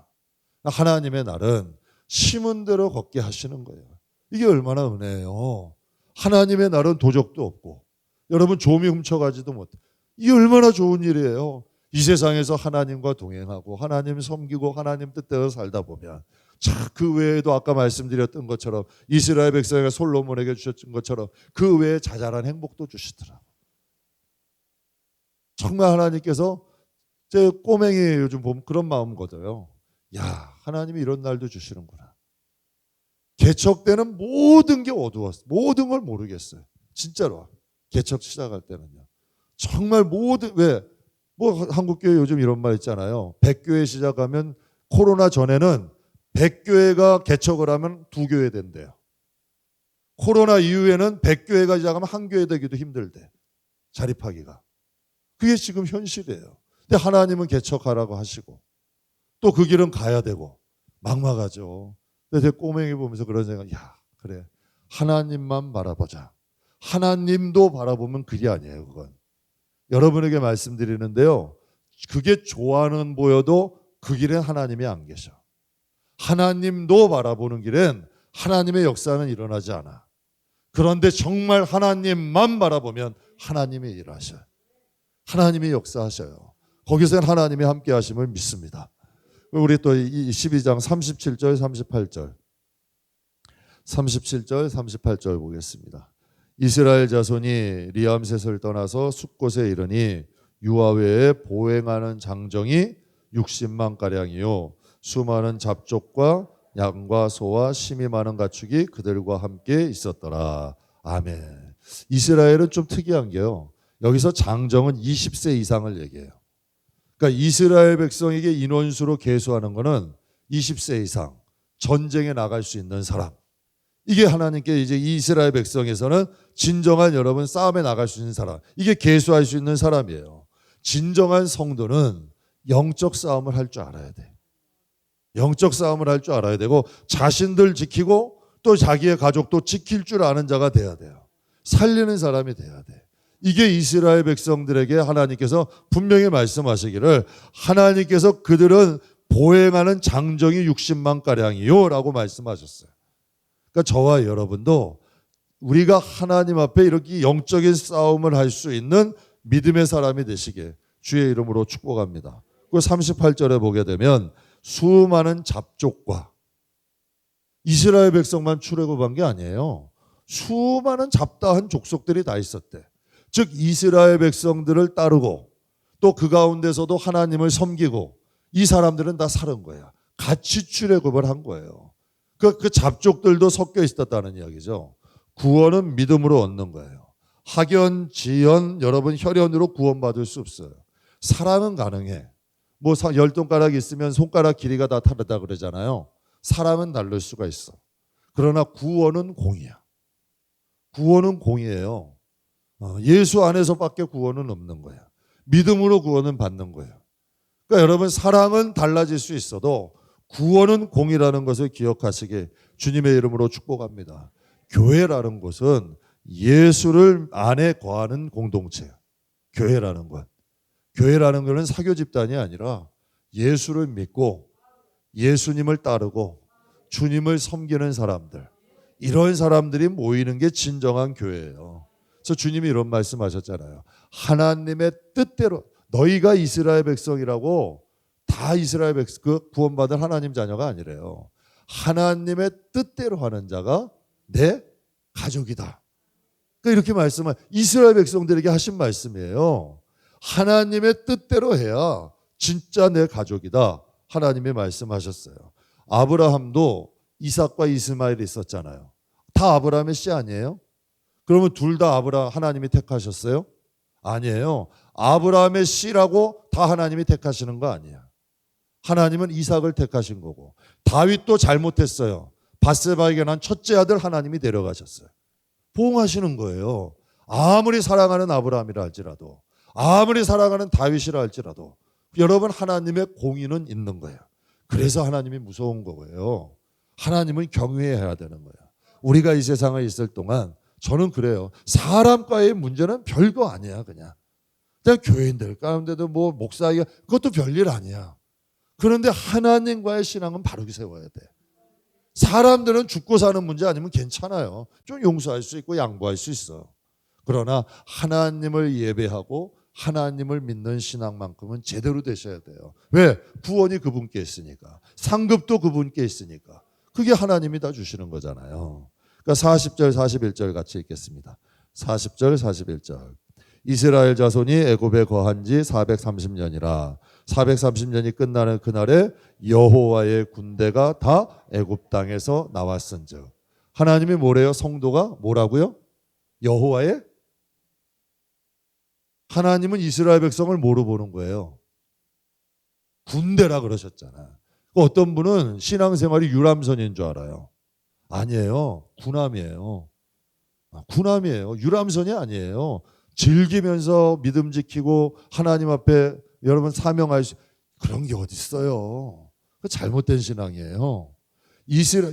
하나님의 날은 심은 대로 걷게 하시는 거예요. 이게 얼마나 은혜예요. 하나님의 날은 도적도 없고 여러분 조미 훔쳐가지도 못해. 이게 얼마나 좋은 일이에요. 이 세상에서 하나님과 동행하고 하나님 섬기고 하나님 뜻대로 살다 보면 그 외에도 아까 말씀드렸던 것처럼 이스라엘 백성에게 솔로몬에게 주셨던 것처럼 그 외에 자잘한 행복도 주시더라고요. 정말 하나님께서 제 꼬맹이 요즘 보면 그런 마음 거둬요. 야 하나님이 이런 날도 주시는구나. 개척 때는 모든 게 어두웠어요. 모든 걸 모르겠어요. 진짜로 개척 시작할 때는요. 정말 모든 뭐 한국교회 요즘 이런 말 있잖아요. 100교회 시작하면 코로나 전에는 100교회가 개척을 하면 2교회 된대요. 코로나 이후에는 100교회가 시작하면 1교회 되기도 힘들대. 자립하기가. 그게 지금 현실이에요. 근데 하나님은 개척하라고 하시고 또 그 길은 가야 되고 막막하죠. 근데 제 꼬맹이 보면서 그런 생각, 야 그래 하나님만 바라보자. 하나님도 바라보면 그게 아니에요. 그건. 여러분에게 말씀드리는데요. 그게 좋아는 보여도 그 길엔 하나님이 안 계셔. 하나님도 바라보는 길엔 하나님의 역사는 일어나지 않아. 그런데 정말 하나님만 바라보면 하나님이 일하셔요. 하나님이 역사하셔요. 거기서는 하나님이 함께 하심을 믿습니다. 우리 또 이 12장 37절 38절 37절 38절 보겠습니다. 이스라엘 자손이 리암셋을 떠나서 숫곳에 이르니 유아외에 보행하는 장정이 60만 가량이요 수많은 잡족과 양과 소와 심이 많은 가축이 그들과 함께 있었더라. 아멘. 이스라엘은 좀 특이한 게요. 여기서 장정은 20세 이상을 얘기해요. 그러니까 이스라엘 백성에게 인원수로 계수하는 거는 20세 이상 전쟁에 나갈 수 있는 사람. 이게 하나님께 이제 이스라엘 백성에서는 진정한 여러분 싸움에 나갈 수 있는 사람. 이게 계수할 수 있는 사람이에요. 진정한 성도는 영적 싸움을 할 줄 알아야 돼. 영적 싸움을 할 줄 알아야 되고 자신들 지키고 또 자기의 가족도 지킬 줄 아는 자가 돼야 돼요. 살리는 사람이 돼야 돼. 이게 이스라엘 백성들에게 하나님께서 분명히 말씀하시기를 하나님께서 그들은 보행하는 장정이 60만 가량이요 라고 말씀하셨어요. 그러니까 저와 여러분도 우리가 하나님 앞에 이렇게 영적인 싸움을 할 수 있는 믿음의 사람이 되시게 주의 이름으로 축복합니다. 그 38절에 보게 되면 수많은 잡족과 이스라엘 백성만 출애굽한 게 아니에요. 수많은 잡다한 족속들이 다 있었대. 즉 이스라엘 백성들을 따르고 또 그 가운데서도 하나님을 섬기고 이 사람들은 다 살은 거야. 같이 출애굽을 한 거예요. 그 잡족들도 섞여 있었다는 이야기죠. 구원은 믿음으로 얻는 거예요. 학연, 지연, 여러분 혈연으로 구원받을 수 없어요. 사랑은 가능해. 뭐 10손가락 있으면 손가락 길이가 다 다르다 그러잖아요. 사랑은 다를 수가 있어. 그러나 구원은 공이야. 구원은 공이에요. 예수 안에서밖에 구원은 없는 거야. 믿음으로 구원은 받는 거예요. 그러니까 여러분 사랑은 달라질 수 있어도 구원은 공이라는 것을 기억하시게 주님의 이름으로 축복합니다. 교회라는 곳은 예수를 안에 거하는 공동체예요. 교회라는 것. 교회라는 것은 사교 집단이 아니라 예수를 믿고 예수님을 따르고 주님을 섬기는 사람들. 이런 사람들이 모이는 게 진정한 교회예요. 그래서 주님이 이런 말씀하셨잖아요. 하나님의 뜻대로 너희가 이스라엘 백성이라고 다 이스라엘 백성 그 구원받은 하나님 자녀가 아니래요. 하나님의 뜻대로 하는 자가 내 가족이다. 그러니까 이렇게 말씀을 이스라엘 백성들에게 하신 말씀이에요. 하나님의 뜻대로 해야 진짜 내 가족이다. 하나님이 말씀하셨어요. 아브라함도 이삭과 이스마엘이 있었잖아요. 다 아브라함의 씨 아니에요? 그러면 둘 다 하나님이 택하셨어요? 아니에요. 아브라함의 씨라고 다 하나님이 택하시는 거 아니에요. 하나님은 이삭을 택하신 거고 다윗도 잘못했어요. 밧세바에게 난 첫째 아들 하나님이 데려가셨어요. 보응하시는 거예요. 아무리 사랑하는 아브라함이라 할지라도 아무리 사랑하는 다윗이라 할지라도 여러분 하나님의 공의는 있는 거예요. 그래서 하나님이 무서운 거예요. 하나님은 경외해야 되는 거예요. 우리가 이 세상에 있을 동안 저는 그래요. 사람과의 문제는 별거 아니야. 그냥 교인들 가운데도 뭐 목사가 그것도 별일 아니야. 그런데 하나님과의 신앙은 바르게 세워야 돼. 사람들은 죽고 사는 문제 아니면 괜찮아요. 좀 용서할 수 있고 양보할 수 있어. 그러나 하나님을 예배하고 하나님을 믿는 신앙만큼은 제대로 되셔야 돼요. 왜? 구원이 그분께 있으니까. 상급도 그분께 있으니까. 그게 하나님이 다 주시는 거잖아요. 그러니까 40절 41절 같이 읽겠습니다. 40절 41절. 이스라엘 자손이 애굽에 거한 지 430년이라 430년이 끝나는 그날에 여호와의 군대가 다 애굽 땅에서 나왔은즉. 하나님이 뭐래요? 성도가 뭐라고요? 여호와의 하나님은 이스라엘 백성을 뭐로 보는 거예요? 군대라 그러셨잖아. 어떤 분은 신앙생활이 유람선인 줄 알아요. 아니에요. 군함이에요. 군함이에요. 유람선이 아니에요. 즐기면서 믿음 지키고 하나님 앞에 여러분 사명할 수 그런 게 어디 있어요. 그 잘못된 신앙이에요.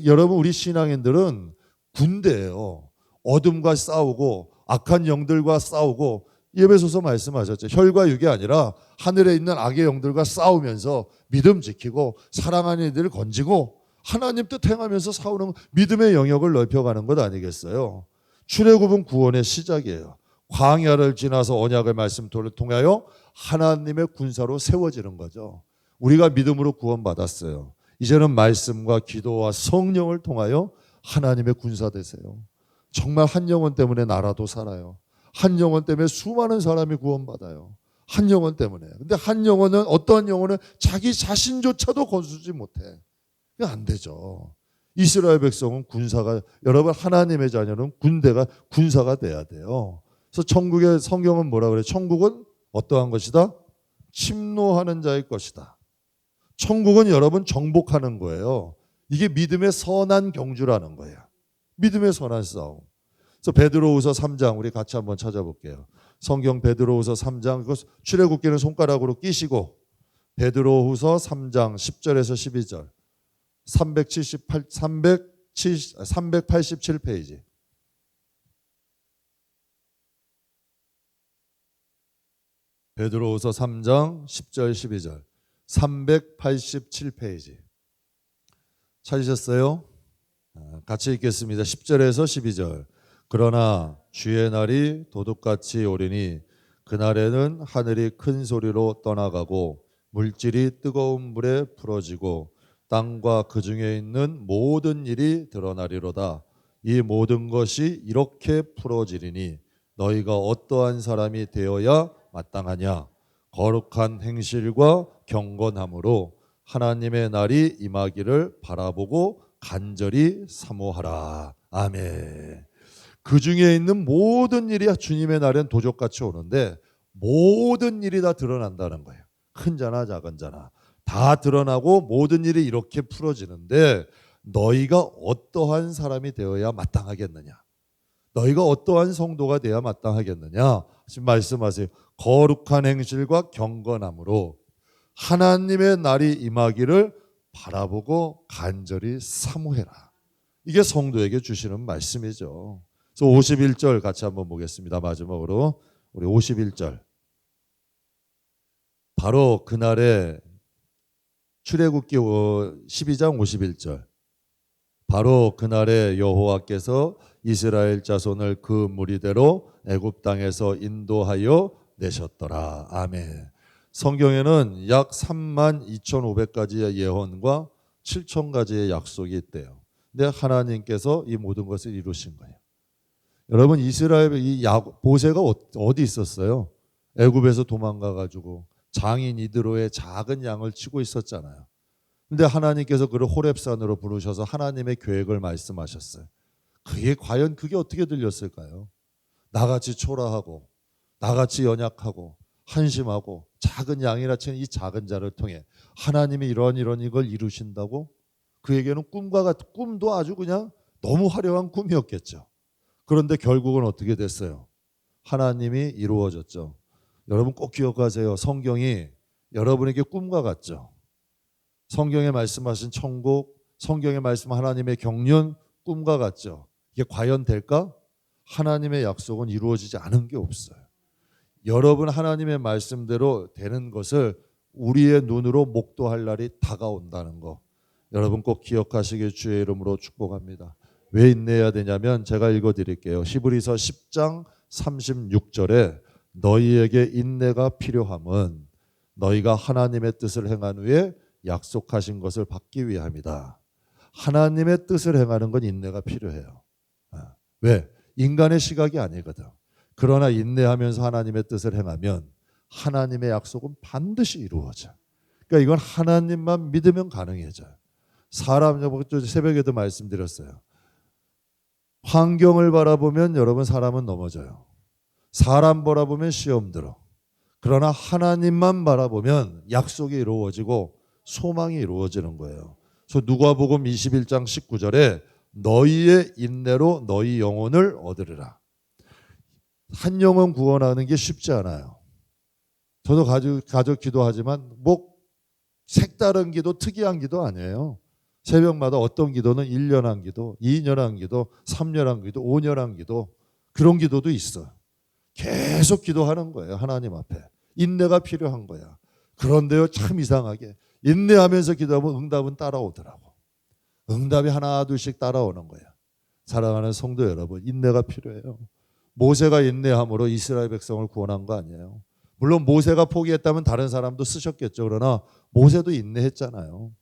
여러분 우리 신앙인들은 군대예요. 어둠과 싸우고 악한 영들과 싸우고 예배소서 말씀하셨죠. 혈과 육이 아니라 하늘에 있는 악의 영들과 싸우면서 믿음 지키고 사랑하는 이들을 건지고 하나님 뜻 행하면서 싸우는 믿음의 영역을 넓혀가는 것 아니겠어요? 출애굽은 구원의 시작이에요. 광야를 지나서 언약의 말씀을 통하여 하나님의 군사로 세워지는 거죠. 우리가 믿음으로 구원받았어요. 이제는 말씀과 기도와 성령을 통하여 하나님의 군사 되세요. 정말 한 영혼 때문에 나라도 살아요. 한 영혼 때문에 수많은 사람이 구원받아요. 한 영혼 때문에. 근데 한 영혼은 어떠한 영혼은 자기 자신조차도 건수지 못해. 그게 안 되죠. 이스라엘 백성은 군사가 여러분 하나님의 자녀는 군사가 돼야 돼요. 그래서 천국의 성경은 뭐라 그래요? 천국은 어떠한 것이다? 침노하는 자의 것이다. 천국은 여러분 정복하는 거예요. 이게 믿음의 선한 경주라는 거예요. 믿음의 선한 싸움. 그래서 베드로후서 3장 우리 같이 한번 찾아볼게요. 성경 베드로후서 3장 그거 출애굽기는 손가락으로 끼시고 베드로후서 3장 10절에서 12절 387페이지. 베드로후서 3장 10절 12절 387페이지. 찾으셨어요? 같이 읽겠습니다. 10절에서 12절. 그러나 주의 날이 도둑같이 오리니 그날에는 하늘이 큰 소리로 떠나가고 물질이 뜨거운 물에 풀어지고 땅과 그 중에 있는 모든 일이 드러나리로다. 이 모든 것이 이렇게 풀어지리니 너희가 어떠한 사람이 되어야 마땅하냐. 거룩한 행실과 경건함으로 하나님의 날이 임하기를 바라보고 간절히 사모하라. 아멘. 그 중에 있는 모든 일이 주님의 날엔 도적같이 오는데 모든 일이 다 드러난다는 거예요. 큰 자나 작은 자나 다 드러나고 모든 일이 이렇게 풀어지는데 너희가 어떠한 사람이 되어야 마땅하겠느냐. 너희가 어떠한 성도가 되어야 마땅하겠느냐. 지금 말씀하세요. 거룩한 행실과 경건함으로 하나님의 날이 임하기를 바라보고 간절히 사모해라. 이게 성도에게 주시는 말씀이죠. 그래서 51절 같이 한번 보겠습니다. 마지막으로 우리 51절. 바로 그날에 출애굽기 12장 51절. 바로 그날에 여호와께서 이스라엘 자손을 그 무리대로 애굽 땅에서 인도하여 내셨더라. 아멘. 성경에는 약 32,500가지의 예언과 7,000가지의 약속이 있대요. 근데 하나님께서 이 모든 것을 이루신 거예요. 여러분 이스라엘 이 모세가 어디 있었어요? 애굽에서 도망가 가지고 장인 이드로의 작은 양을 치고 있었잖아요. 근데 하나님께서 그를 호렙산으로 부르셔서 하나님의 계획을 말씀하셨어요. 그게 과연 그게 어떻게 들렸을까요? 나같이 초라하고 나같이 연약하고 한심하고 작은 양이라 치는 이 작은 자를 통해 하나님이 이런 이걸 이루신다고? 그에게는 꿈도 아주 그냥 너무 화려한 꿈이었겠죠. 그런데 결국은 어떻게 됐어요? 하나님이 이루어졌죠. 여러분 꼭 기억하세요. 성경이 여러분에게 꿈과 같죠. 성경에 말씀하신 천국, 성경에 말씀한 하나님의 경륜 꿈과 같죠. 이게 과연 될까? 하나님의 약속은 이루어지지 않은 게 없어요. 여러분 하나님의 말씀대로 되는 것을 우리의 눈으로 목도할 날이 다가온다는 거 여러분 꼭 기억하시길 주의 이름으로 축복합니다. 왜 인내해야 되냐면 제가 읽어드릴게요. 히브리서 10장 36절에 너희에게 인내가 필요함은 너희가 하나님의 뜻을 행한 후에 약속하신 것을 받기 위함이다. 하나님의 뜻을 행하는 건 인내가 필요해요. 왜? 인간의 시각이 아니거든. 그러나 인내하면서 하나님의 뜻을 행하면 하나님의 약속은 반드시 이루어져. 그러니까 이건 하나님만 믿으면 가능해져요. 사람, 새벽에도 말씀드렸어요. 환경을 바라보면 여러분 사람은 넘어져요. 사람 바라보면 시험 들어. 그러나 하나님만 바라보면 약속이 이루어지고 소망이 이루어지는 거예요. 그래서 누가복음 21장 19절에 너희의 인내로 너희 영혼을 얻으리라. 한 영혼 구원하는 게 쉽지 않아요. 저도 가족 기도하지만 뭐 색다른 기도, 특이한 기도 아니에요. 새벽마다 어떤 기도는 1년 한 기도, 2년 한 기도, 3년 한 기도, 5년 한 기도 그런 기도도 있어요. 계속 기도하는 거예요. 하나님 앞에. 인내가 필요한 거야. 그런데요 참 이상하게 인내하면서 기도하면 응답은 따라오더라고. 응답이 하나 둘씩 따라오는 거야. 사랑하는 성도 여러분, 인내가 필요해요. 모세가 인내함으로 이스라엘 백성을 구원한 거 아니에요. 물론 모세가 포기했다면 다른 사람도 쓰셨겠죠. 그러나 모세도 인내했잖아요.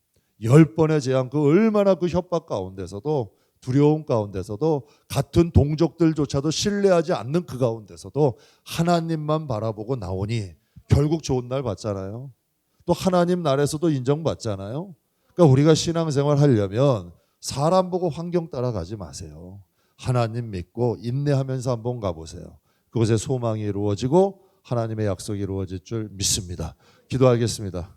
10번의 재앙, 그 얼마나 그 협박 가운데서도 두려움 가운데서도 같은 동족들조차도 신뢰하지 않는 그 가운데서도 하나님만 바라보고 나오니 결국 좋은 날 봤잖아요. 또 하나님 나라에서도 인정받잖아요. 그러니까 우리가 신앙생활 하려면 사람 보고 환경 따라가지 마세요. 하나님 믿고 인내하면서 한번 가보세요. 그곳에 소망이 이루어지고 하나님의 약속이 이루어질 줄 믿습니다. 기도하겠습니다.